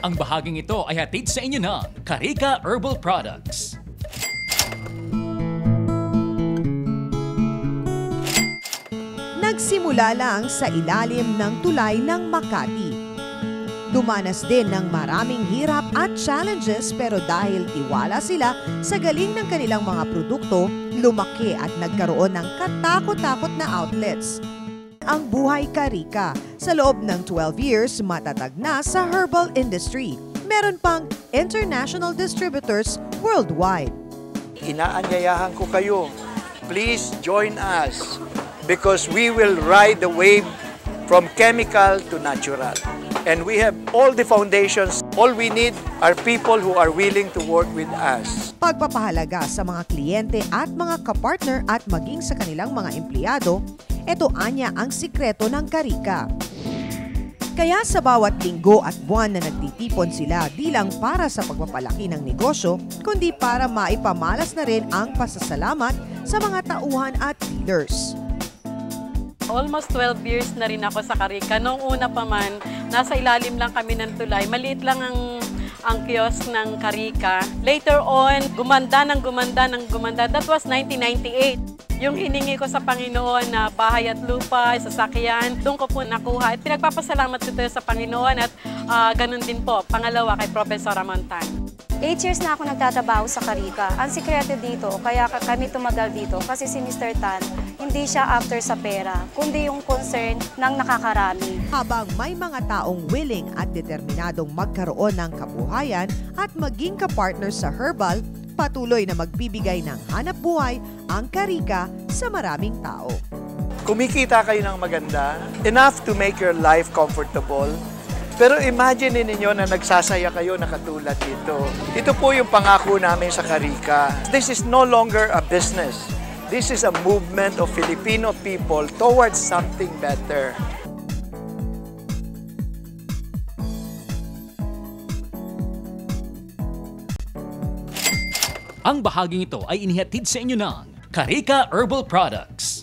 Ang bahaging ito ay hatid sa inyo ng Carica Herbal Products. Nagsimula lang sa ilalim ng tulay ng Makati. Dumanas din ng maraming hirap at challenges pero dahil tiwala sila sa galing ng kanilang mga produkto, lumaki at nagkaroon ng katakot-takot na outlets. Ang buhay Carica, sa loob ng 12 years, matatag na sa herbal industry. Meron pang international distributors worldwide. Inaanyayahan ko kayo, please join us because we will ride the wave from chemical to natural. And we have all the foundations. All we need are people who are willing to work with us. Pagpapahalaga sa mga kliyente at mga kapartner at maging sa kanilang mga empleyado, ito anya ang sikreto ng Carica. Kaya sa bawat linggo at buwan na nagtitipon sila di lang para sa pagpapalaki ng negosyo, kundi para maipamalas na rin ang pasasalamat sa mga tauhan at dealers. Almost 12 years na rin ako sa Carica. Noong una pa man, nasa ilalim lang kami ng tulay. Maliit lang ang kiosk ng Carica. Later on, gumanda. That was 1998. Yung hiningi ko sa Panginoon na bahay at lupa, sasakyan, doon ko po nakuha. At pinagpapasalamat ko tayo sa Panginoon at ganun din po, pangalawa kay Professor Ramontan. 8 years na ako nagtatrabaho sa Carica. Ang sikreto dito, kaya kami tumagal dito, kasi si Mr. Tan, hindi siya after sa pera, kundi yung concern ng nakakarami. Habang may mga taong willing at determinadong magkaroon ng kabuhayan at maging kapartner sa herbal, patuloy na magbibigay ng hanap buhay ang Carica sa maraming tao. Kumikita kayo ng maganda, enough to make your life comfortable. Pero imagine ninyo na nagsasaya kayo na katulad dito. Ito po yung pangako namin sa Carica. This is no longer a business. This is a movement of Filipino people towards something better. Ang bahaging ito ay inihatid sa inyo ng Carica Herbal Products.